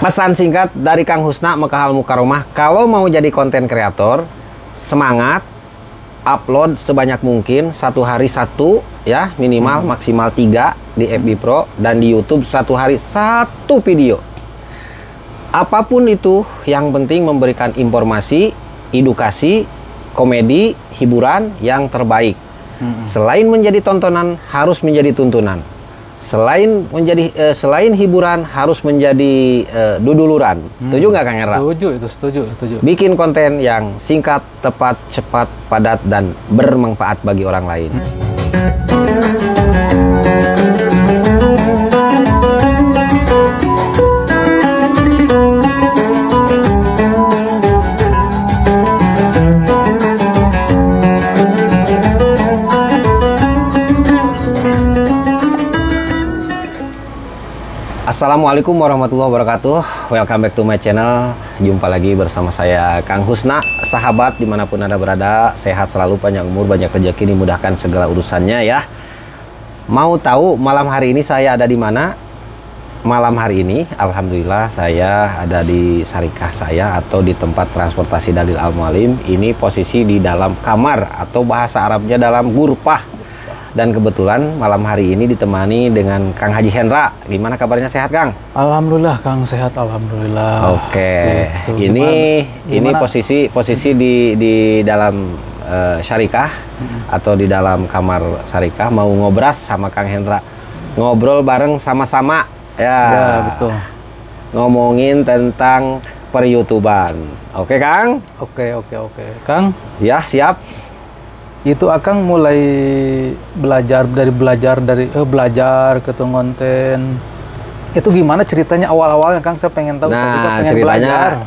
Pesan singkat dari Kang Husna Mekah Al Mukaromah, kalau mau jadi konten kreator, semangat, upload sebanyak mungkin, satu hari satu, ya minimal maksimal 3 di FB Pro, dan di YouTube satu hari satu video. Apapun itu, yang penting memberikan informasi, edukasi, komedi, hiburan yang terbaik. Selain menjadi tontonan, harus menjadi tuntunan. Selain hiburan, harus menjadi duduluran. Setuju nggak Kang Era? Setuju. Bikin konten yang singkat, tepat, cepat, padat, dan bermanfaat bagi orang lain. Assalamualaikum warahmatullahi wabarakatuh. Welcome back to my channel. Jumpa lagi bersama saya Kang Husna. Sahabat dimanapun Anda berada, sehat selalu, panjang umur, banyak rezeki, dimudahkan segala urusannya ya. Mau tahu malam hari ini saya ada di mana? Malam hari ini alhamdulillah saya ada di Syarikah saya, atau di tempat transportasi Dalil Al Mualim. Ini posisi di dalam kamar, atau bahasa Arabnya dalam gurpah. Dan kebetulan malam hari ini ditemani dengan Kang Haji Hendra. Gimana kabarnya, sehat Kang? Alhamdulillah Kang, sehat alhamdulillah. Oke. Gitu. Ini posisi di dalam Syarikah, atau di dalam kamar Syarikah, mau ngobras sama Kang Hendra. Ngobrol bareng sama-sama ya, betul. Ngomongin tentang per-YouTuban. Oke Kang? Oke. Kang? Ya, siap. Itu Akang mulai belajar ke konten. Itu gimana ceritanya awal-awalnya Kang? Saya pengen tahu. Nah,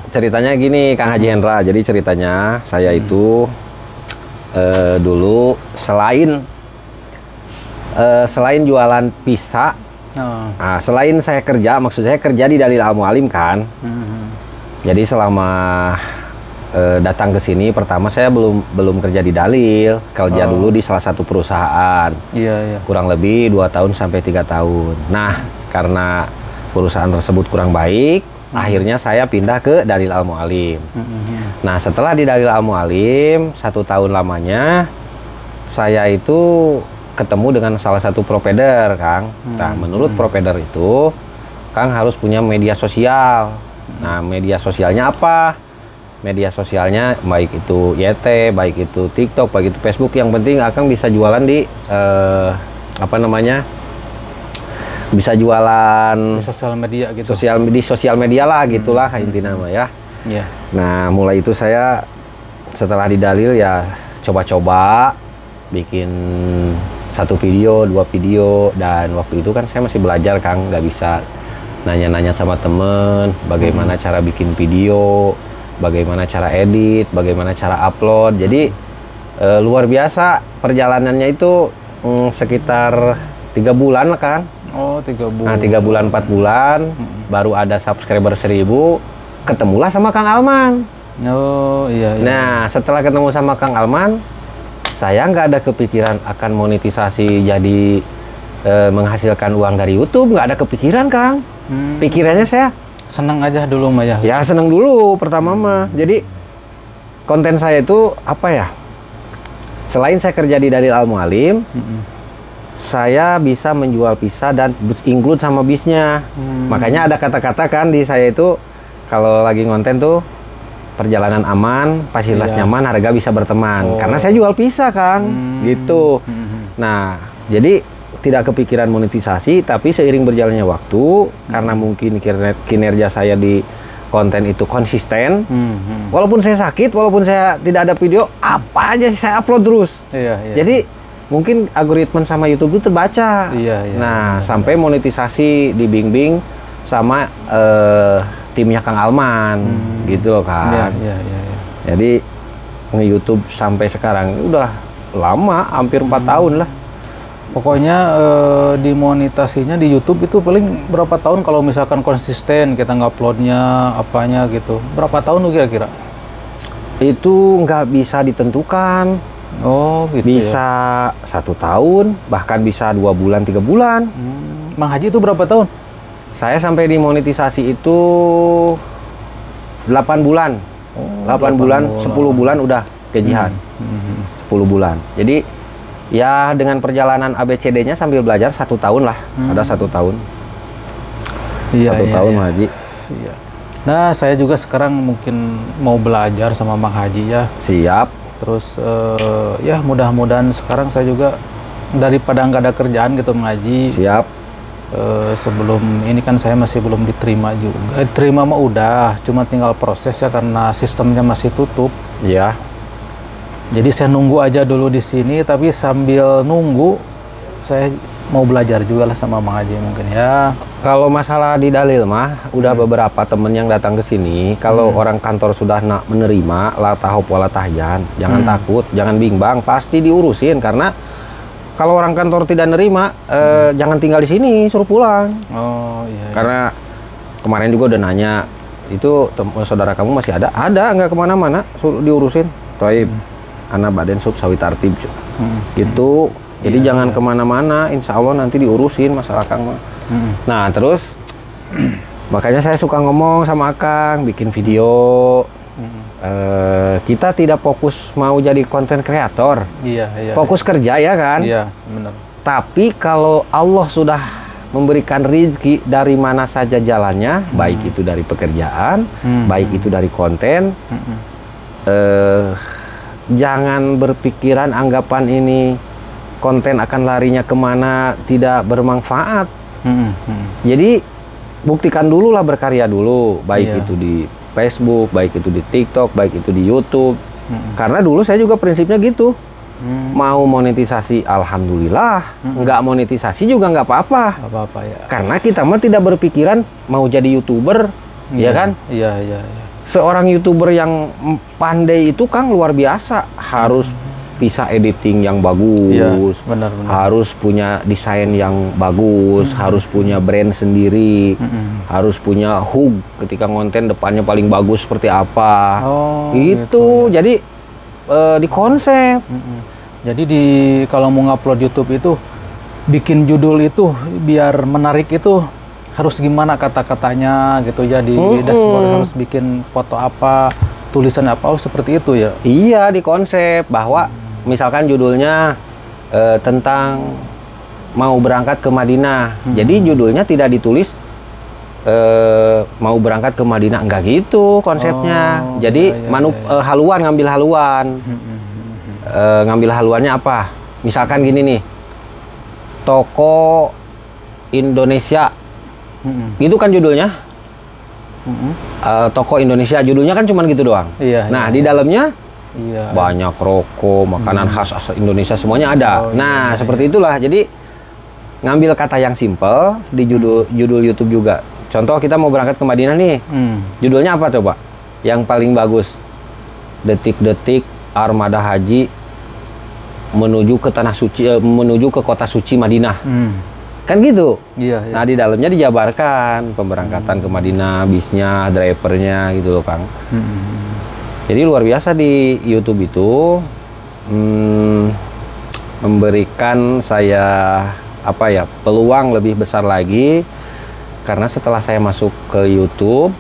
ceritanya gini Kang Haji Hendra. Jadi ceritanya saya itu dulu selain jualan pizza, selain saya kerja, maksud saya kerja di Dalil Al Mualim kan. Jadi selama datang ke sini, pertama saya belum kerja di Dalil, kerja dulu di salah satu perusahaan. Iya. Kurang lebih 2 tahun sampai 3 tahun. Nah, karena perusahaan tersebut kurang baik, akhirnya saya pindah ke Dalil Al Mualim. Nah, setelah di Dalil Al Mualim 1 tahun lamanya, saya itu ketemu dengan salah satu provider, Kang. Nah, menurut provider itu, Kang harus punya media sosial. Nah, media sosialnya apa? Media sosialnya baik itu YT, baik itu TikTok, baik itu Facebook, yang penting Akang bisa jualan di bisa jualan di sosial media gitu. Di sosial media lah, gitulah intinya mah ya. Iya. Nah, mulai itu saya setelah di Dalil ya coba-coba bikin 1 video, 2 video, dan waktu itu kan saya masih belajar Kang, nggak bisa nanya-nanya sama temen bagaimana cara bikin video, bagaimana cara edit, bagaimana cara upload. Jadi luar biasa perjalanannya itu, sekitar 3 bulan lah kan. Oh, 3 bulan. Nah, 3 bulan 4 bulan baru ada subscriber 1000. Ketemulah sama Kang Alman. Oh iya. Nah, setelah ketemu sama Kang Alman, saya nggak ada kepikiran akan monetisasi, jadi menghasilkan uang dari YouTube. Nggak ada kepikiran Kang. Pikirannya saya senang aja dulu mah ya. Ya senang dulu pertama mah. Jadi konten saya itu apa ya? Selain saya kerja di Dalil Al Mualim, saya bisa menjual pizza dan include sama bisnya. Makanya ada kata-kata kan di saya itu, kalau lagi konten tuh, perjalanan aman, fasilitas nyaman, harga bisa berteman. Karena saya jual pizza Kang, gitu. Nah, jadi tidak kepikiran monetisasi, tapi seiring berjalannya waktu, karena mungkin kinerja saya di konten itu konsisten, walaupun saya sakit, walaupun saya tidak ada video, apa aja saya upload terus. Jadi mungkin algoritma sama YouTube itu terbaca. Nah, sampai monetisasi dibimbing sama timnya Kang Alman, gitu loh Kang. Jadi nge-YouTube sampai sekarang udah lama, hampir 4 tahun lah. Pokoknya dimonetasinya di YouTube itu paling berapa tahun kalau misalkan konsisten kita nguploadnya apanya gitu? Berapa tahun kira-kira? Itu nggak bisa ditentukan. Oh gitu. Bisa ya? 1 tahun, bahkan bisa 2 bulan, 3 bulan. Mang Haji itu berapa tahun? Saya sampai dimonetisasi itu 8 bulan. 8 bulan, 10 bulan udah gajian. 10 bulan. Jadi ya dengan perjalanan ABCD-nya sambil belajar 1 tahun lah. Ada 1 tahun. Iya, 1 tahun Haji. Iya. Nah, saya juga sekarang mungkin mau belajar sama Mang Haji ya. Siap. Terus ya mudah-mudahan sekarang saya juga daripada nggak ada kerjaan gitu Mang Haji. Siap. Sebelum ini kan saya masih belum diterima juga. Terima mah udah, cuma tinggal proses ya karena sistemnya masih tutup. Iya. Jadi saya nunggu aja dulu di sini, tapi sambil nunggu saya mau belajar juga lah sama Mang Haji mungkin ya. Kalau masalah di dalil mah, udah beberapa temen yang datang ke sini. Kalau orang kantor sudah nak menerima, la tahop wala tahjan, jangan takut, jangan bimbang, pasti diurusin. Karena kalau orang kantor tidak nerima, jangan tinggal di sini, suruh pulang. Oh iya. Karena kemarin juga udah nanya, itu saudara kamu masih ada? Ada, nggak kemana-mana, suruh diurusin. Toib, anak badan sub sawi tartib, gitu. Jadi jangan kemana-mana, insya Allah nanti diurusin masalah Kang mah. Nah terus makanya saya suka ngomong sama Akang, bikin video. Kita tidak fokus mau jadi konten kreator. Iya. Fokus kerja ya kan. Iya, benar. Tapi kalau Allah sudah memberikan rezeki dari mana saja jalannya, baik itu dari pekerjaan, baik itu dari konten, jangan berpikiran anggapan ini konten akan larinya kemana tidak bermanfaat. Jadi buktikan dulu lah, berkarya dulu, baik itu di Facebook, baik itu di TikTok, baik itu di YouTube. Karena dulu saya juga prinsipnya gitu. Mau monetisasi alhamdulillah, nggak monetisasi juga nggak apa-apa. Apa-apa ya. Karena kita mah tidak berpikiran mau jadi YouTuber, ya kan? Iya. Seorang YouTuber yang pandai itu Kang luar biasa, harus bisa editing yang bagus, iya, benar. Harus punya desain yang bagus, harus punya brand sendiri, harus punya hook ketika konten depannya paling bagus seperti apa. Gitu. Ya. Jadi di konsep. Jadi kalau mau ngupload YouTube itu bikin judul itu biar menarik itu harus gimana kata-katanya gitu ya, di dashboard harus bikin foto apa, tulisan apa, seperti itu ya. Iya, di konsep bahwa misalkan judulnya tentang mau berangkat ke Madinah. Jadi judulnya tidak ditulis mau berangkat ke Madinah, enggak gitu konsepnya. Jadi haluan, ngambil haluan. Ngambil haluannya apa? Misalkan gini nih. Toko Indonesia. Gitu kan judulnya. Toko Indonesia, judulnya kan cuma gitu doang. Iya, nah, di dalamnya banyak rokok, makanan khas asal Indonesia, semuanya ada. Seperti itulah. Jadi ngambil kata yang simple di judul YouTube juga. Contoh kita mau berangkat ke Madinah nih. Judulnya apa coba? Yang paling bagus. Detik-detik armada haji menuju ke tanah suci, menuju ke kota suci Madinah. Kan gitu. Iya. Nah, di dalamnya dijabarkan pemberangkatan ke Madinah, bisnya, drivernya gitu loh, Kang. Jadi luar biasa di YouTube itu memberikan saya peluang lebih besar lagi, karena setelah saya masuk ke YouTube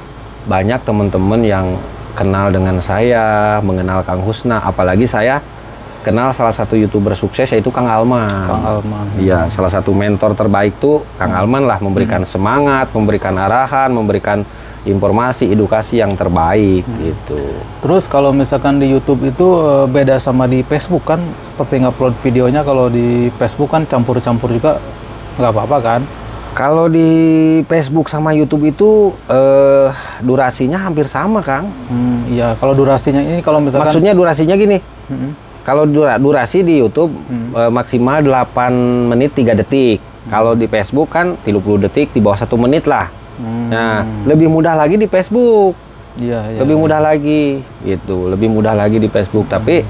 banyak teman-teman yang kenal dengan saya, mengenal Kang Husna, apalagi saya kenal salah satu YouTuber sukses yaitu Kang Alman. Iya, salah satu mentor terbaik tuh Kang Alman lah, memberikan semangat, memberikan arahan, memberikan informasi, edukasi yang terbaik gitu. Terus kalau misalkan di YouTube itu beda sama di Facebook kan, seperti ngupload videonya, kalau di Facebook kan campur-campur juga nggak apa-apa kan? Kalau di Facebook sama YouTube itu durasinya hampir sama, Kang. Iya, kalau durasinya ini, kalau misalkan maksudnya durasinya gini. Kalau durasi di YouTube maksimal 8 menit 3 detik. Kalau di Facebook kan 30 detik, di bawah 1 menit lah. Nah, lebih mudah lagi di Facebook. Iya. Lebih mudah lagi gitu, lebih mudah lagi di Facebook. Tapi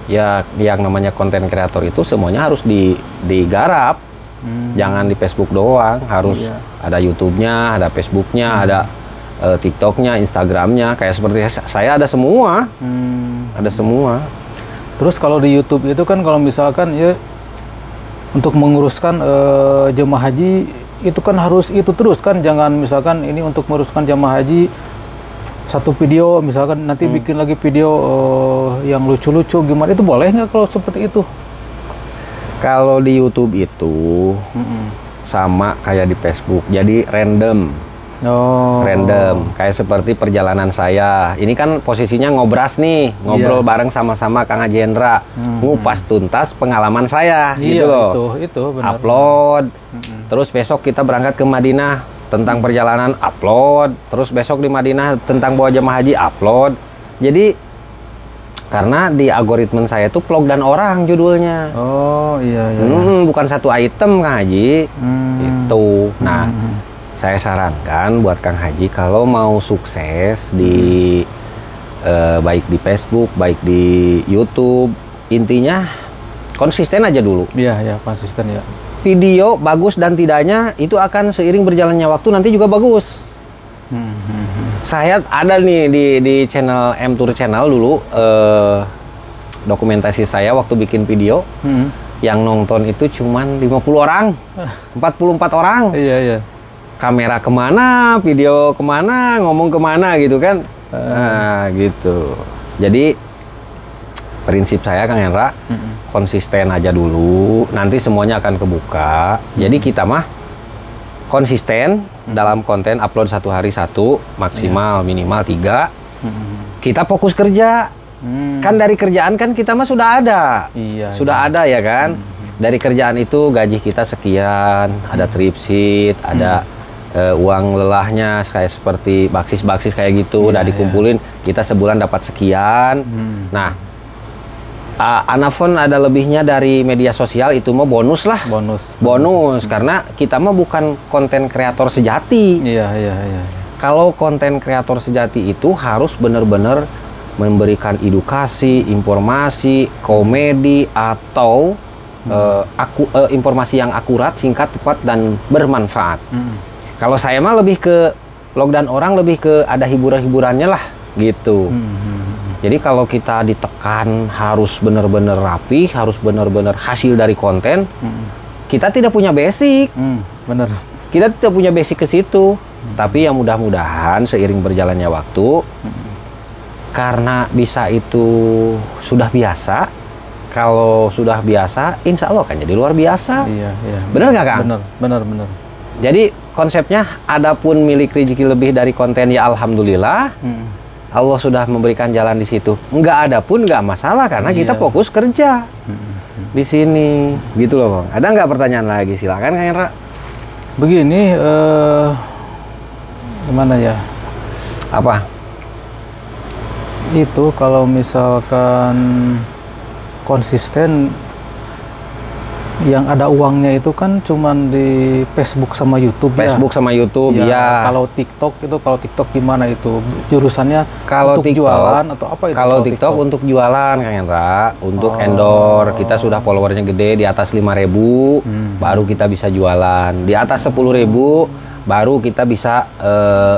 ya yang namanya konten kreator itu semuanya harus digarap. Jangan di Facebook doang, harus ada YouTube-nya, ada Facebook-nya, ada TikTok-nya, Instagram-nya. Kayak seperti saya ada semua. Ada semua. Terus kalau di YouTube itu kan, kalau misalkan ya untuk menguruskan jemaah haji itu kan harus itu terus kan, jangan misalkan ini untuk meluruskan jamaah haji satu video, misalkan nanti bikin lagi video yang lucu-lucu gimana, itu boleh nggak kalau seperti itu? Kalau di YouTube itu sama kayak di Facebook, jadi random. Oh. Random, kayak seperti perjalanan saya. Ini kan posisinya ngobras nih, ngobrol bareng sama-sama Kang Haji Hendra, ngupas tuntas pengalaman saya, gitu loh. Itu benar. Upload, terus besok kita berangkat ke Madinah tentang perjalanan, upload, terus besok di Madinah tentang bawa jamaah haji, upload. Jadi karena di algoritma saya itu vlog dan orang judulnya. Oh iya. Bukan satu item Kang Haji, itu. Nah. Saya sarankan buat Kang Haji kalau mau sukses di baik di Facebook, baik di YouTube, intinya konsisten aja dulu. Iya, konsisten ya. Video bagus dan tidaknya itu akan seiring berjalannya waktu nanti juga bagus. Saya ada nih di channel M-Tour Channel dulu, dokumentasi saya waktu bikin video, yang nonton itu cuman 50 orang, 44 orang. Iya. Kamera kemana, video kemana, ngomong kemana gitu kan. Nah gitu. Jadi prinsip saya Kang Hendra, konsisten aja dulu, nanti semuanya akan kebuka. Jadi kita mah konsisten dalam konten, upload satu hari satu, maksimal minimal 3. Kita fokus kerja. Kan dari kerjaan kan kita mah sudah ada. Sudah ada ya kan. Dari kerjaan itu gaji kita sekian, ada trip sheet, ada uang lelahnya kayak seperti baksis kayak gitu, udah dikumpulin, kita sebulan dapat sekian. Nah, Anafon ada lebihnya dari media sosial, itu mah bonus lah. Bonus karena kita mah bukan konten kreator sejati. Iya. Kalau konten kreator sejati itu harus benar-benar memberikan edukasi, informasi, komedi atau informasi yang akurat, singkat, tepat dan bermanfaat. Kalau saya mah lebih ke vlog dan orang, lebih ke ada hiburan-hiburannya lah gitu. Jadi kalau kita ditekan harus benar-benar rapi, harus benar-benar hasil dari konten, kita tidak punya basic. Benar. Kita tidak punya basic ke situ. Tapi yang mudah-mudahan seiring berjalannya waktu, karena bisa itu sudah biasa. Kalau sudah biasa, insya Allah kan jadi luar biasa. Iya. Benar nggak Kang? Benar. Jadi konsepnya, adapun milik rezeki lebih dari konten ya alhamdulillah, Allah sudah memberikan jalan di situ. Nggak ada pun nggak masalah karena kita fokus kerja di sini, gitu loh Bang. Ada nggak pertanyaan lagi? Silakan Kang Hendra. Begini, gimana ya? Apa? Itu kalau misalkan konsisten, yang ada uangnya itu kan cuman di Facebook sama YouTube. Facebook sama YouTube ya. Kalau TikTok gimana itu jurusannya? Kalau untuk TikTok, jualan atau apa itu? Kalau TikTok untuk jualan Kang Hendra, untuk endorse. Kita sudah followernya gede di atas 5.000, baru kita bisa jualan. Di atas 10.000 baru kita bisa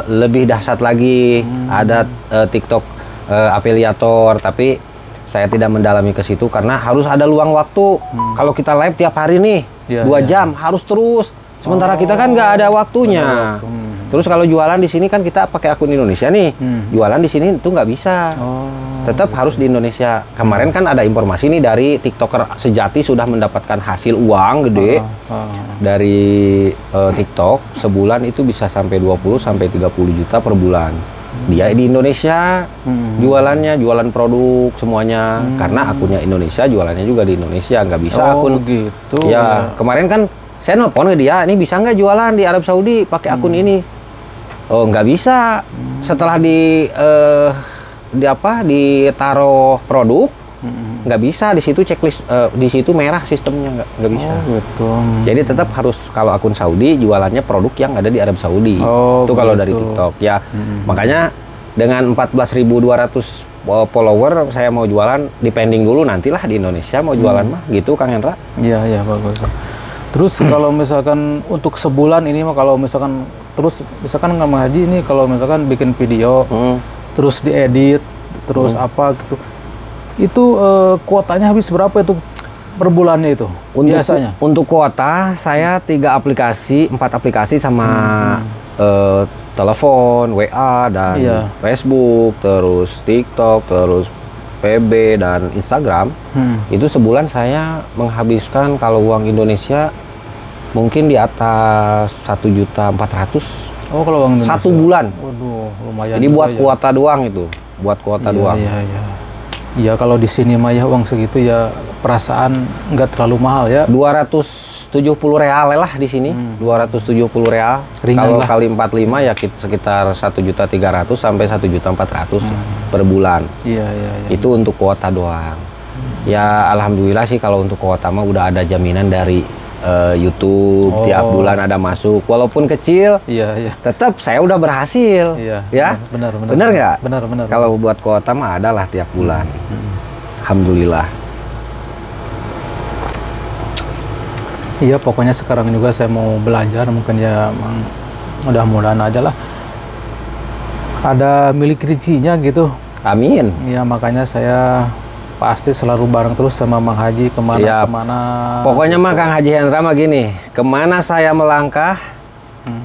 lebih dahsyat lagi. Ada TikTok afiliator, tapi saya tidak mendalami ke situ karena harus ada luang waktu. Kalau kita live tiap hari nih, 2 jam harus terus. Sementara kita kan nggak ada waktunya. Terus kalau jualan di sini kan kita pakai akun Indonesia nih. Jualan di sini itu nggak bisa. Tetap harus di Indonesia. Kemarin kan ada informasi nih dari TikToker sejati sudah mendapatkan hasil uang gede dari TikTok. Sebulan itu bisa sampai 20 sampai 30 juta per bulan. Dia di Indonesia jualannya, jualan produk semuanya, karena akunnya Indonesia, jualannya juga di Indonesia, nggak bisa akun gitu. Ya kemarin kan saya nelpon ke dia, ini bisa nggak jualan di Arab Saudi pakai akun ini? Oh nggak bisa. Setelah ditaruh produk, nggak bisa di situ checklist, di situ merah sistemnya nggak bisa. Gitu. Jadi tetap harus kalau akun Saudi jualannya produk yang ada di Arab Saudi. Itu kalau dari TikTok ya. Makanya dengan 14.200 follower saya mau jualan, depending dulu nantilah di Indonesia mau jualan mah gitu Kang Hendra. Iya bagus. Terus kalau misalkan untuk sebulan ini mah, kalau misalkan misalkan Kang Haji ini kalau misalkan bikin video terus diedit terus apa gitu, itu kuotanya habis berapa itu? per bulannya itu biasanya? Untuk kuota saya 4 aplikasi sama telepon, WA dan Facebook, terus TikTok, terus PB dan Instagram. Itu sebulan saya menghabiskan kalau uang Indonesia mungkin di atas 1.400.000. Oh, kalau uang Indonesia. 1 bulan. Waduh, lumayan. Jadi buat kuota doang itu, buat kuota doang. Iya, kalau di sini mah ya uang segitu ya perasaan nggak terlalu mahal ya. 270 real lah di sini. 270 real. Kalau kali 45 ya sekitar 1.300.000 sampai 1.400.000 per bulan. Iya. Itu untuk kuota doang. Ya alhamdulillah sih kalau untuk kuota mah udah ada jaminan dari YouTube, tiap bulan ada masuk, walaupun kecil, tetap saya udah berhasil, ya. Benar nggak? Benar. Kalau buat kuota mah ada lah tiap bulan. Alhamdulillah. Iya, pokoknya sekarang juga saya mau belajar, mungkin ya mudah-mudahan aja lah ada milik rezekinya gitu. Amin. Iya, makanya saya pasti selalu bareng terus sama Mang Haji kemana-kemana. Pokoknya mah Kang Haji Hendra mah gini, kemana saya melangkah,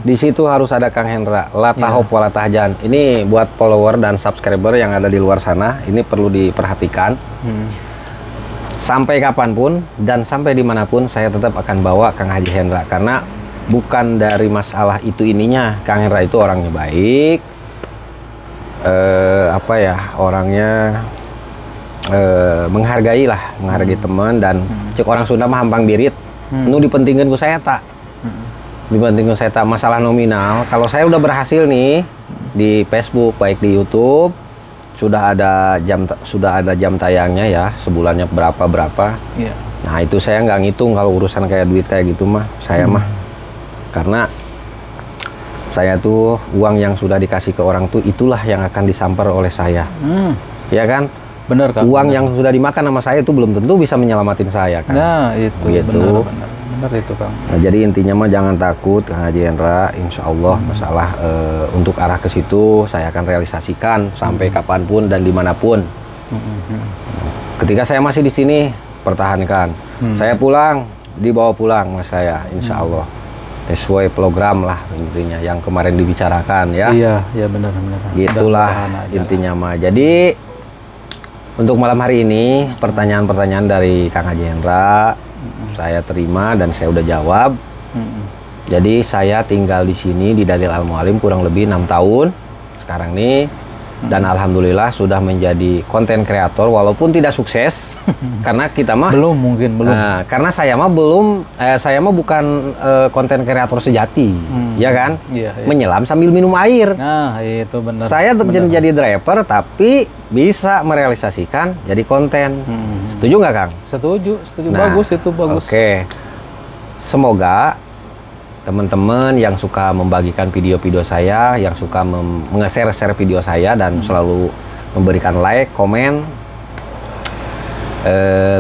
di situ harus ada Kang Hendra. La tahop wala tahjan. Ini buat follower dan subscriber yang ada di luar sana, ini perlu diperhatikan. Sampai kapanpun dan sampai dimanapun saya tetap akan bawa Kang Haji Hendra, karena bukan dari masalah itu ininya. Kang Hendra itu orangnya baik, orangnya menghargai teman, dan cek orang Sunda mah hampang birit. Nu dipentingkan ku saya tak. Dipentingkan saya tak masalah nominal. Kalau saya udah berhasil nih di Facebook baik di YouTube, sudah ada jam tayangnya ya, sebulannya berapa. Nah, itu saya nggak ngitung kalau urusan kayak duit kayak gitu mah. Saya mah karena saya tuh uang yang sudah dikasih ke orang tuh itulah yang akan disamper oleh saya. Ya kan? Bener kan? Uang yang sudah dimakan sama saya itu belum tentu bisa menyelamatin saya kan. Nah, itu gitu. Benar itu, Kang. Nah, jadi intinya mah jangan takut Kang Haji Hendra, insya Allah masalah untuk arah ke situ saya akan realisasikan sampai kapanpun dan dimanapun. Ketika saya masih di sini, pertahankan. Saya pulang, dibawa pulang mas saya, insya Allah. Sesuai program lah intinya yang kemarin dibicarakan ya. Iya benar. Gitulah intinya mah. Jadi untuk malam hari ini pertanyaan-pertanyaan dari Kang Haji Hendra saya terima dan saya udah jawab. Jadi saya tinggal di sini di Dalil Al Mualim kurang lebih 6 tahun sekarang nih, dan alhamdulillah sudah menjadi konten kreator walaupun tidak sukses karena kita mah belum. Nah, karena saya mah bukan konten kreator sejati, ya kan? Iya. Menyelam sambil minum air. Nah, itu benar. Saya jadi driver tapi bisa merealisasikan jadi konten. Setuju nggak, Kang? Setuju. Nah, bagus. Oke. Semoga teman-teman yang suka membagikan video-video saya, yang suka nge-share video saya dan selalu memberikan like, komen,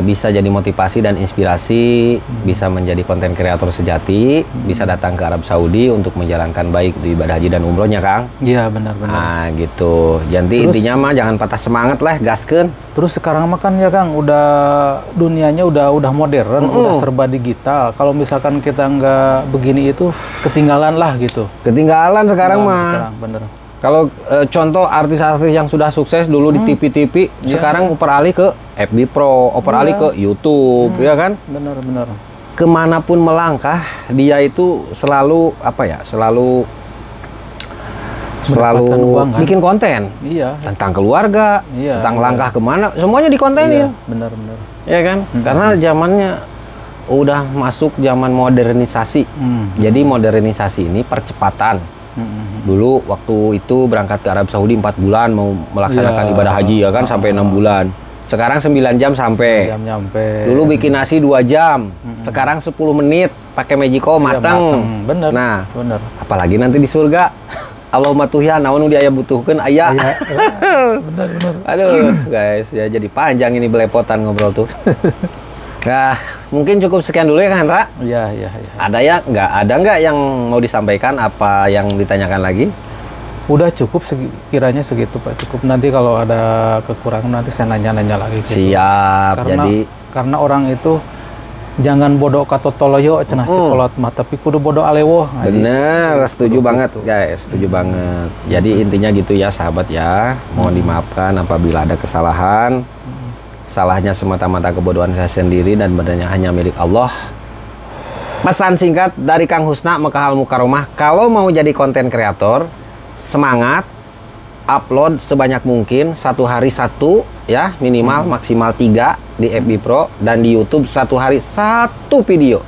bisa jadi motivasi dan inspirasi, bisa menjadi konten kreator sejati, bisa datang ke Arab Saudi untuk menjalankan baik di ibadah haji dan umrohnya, Kang. Iya, benar. Nah, gitu. Jadi intinya mah jangan patah semangat lah, gaskeun. Terus sekarang mah kan ya, Kang, udah dunianya udah modern, udah serba digital. Kalau misalkan kita nggak begini itu ketinggalan lah gitu. Ketinggalan sekarang mah. Bener. Kalau contoh artis-artis yang sudah sukses dulu di TV-TV, sekarang beralih ke FB Pro, beralih ke YouTube, ya kan? Benar. Kemanapun melangkah, dia itu selalu uang, kan? Bikin konten. Iya. Tentang keluarga, tentang langkah kemana, semuanya dikontenin. Benar. Ya kan? Karena zamannya udah masuk zaman modernisasi. Jadi modernisasi ini percepatan. Dulu waktu itu berangkat ke Arab Saudi 4 bulan mau melaksanakan ibadah haji ya kan, sampai 6 bulan. Sekarang 9 jam sampai. Dulu bikin nasi 2 jam. Sekarang 10 menit pakai Magiko matang. Bener. Nah, apalagi nanti di surga. Allahumma tuhya naon nu aya butuhkeun aya. Bener. Aduh, guys, ya jadi panjang ini belepotan ngobrol tuh. Nah, mungkin cukup sekian dulu ya, Kang Hendra. Iya. Ada nggak yang mau disampaikan, apa yang ditanyakan lagi? Udah cukup kiranya segitu, Pak. Cukup, nanti kalau ada kekurangan nanti saya nanya-nanya lagi gitu. Siap. Karena orang itu jangan bodoh kato toloyo cenah cekolot mah, tapi kudu bodoh alewo. Bener, setuju banget guys, setuju banget. Jadi intinya gitu ya sahabat ya, mohon dimaafkan apabila ada kesalahan. Salahnya semata-mata kebodohan saya sendiri dan badannya hanya milik Allah. Pesan singkat dari Kang Husna Mekah Al Mukaromah, kalau mau jadi konten kreator, semangat, upload sebanyak mungkin, satu hari satu ya, minimal maksimal 3 di FB Pro, dan di YouTube satu hari satu video.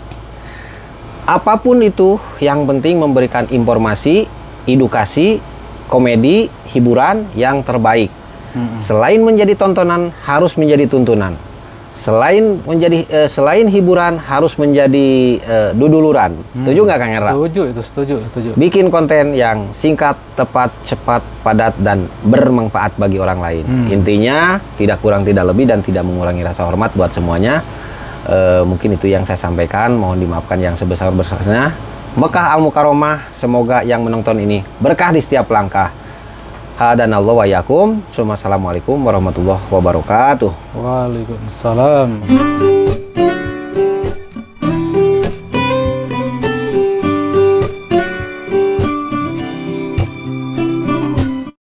Apapun itu, yang penting memberikan informasi, edukasi, komedi, hiburan yang terbaik. Selain menjadi tontonan, harus menjadi tuntunan. Selain hiburan, harus menjadi duduluran. Setuju nggak Kang Erla? Setuju. Bikin konten yang singkat, tepat, cepat, padat, dan bermanfaat bagi orang lain. Intinya tidak kurang tidak lebih dan tidak mengurangi rasa hormat buat semuanya. Mungkin itu yang saya sampaikan. Mohon dimaafkan yang sebesar-besarnya. Mekah Al Mukaromah, semoga yang menonton ini berkah di setiap langkah. Hadanallahu wa iyyakum. Assalamualaikum warahmatullahi wabarakatuh. Waalaikumsalam.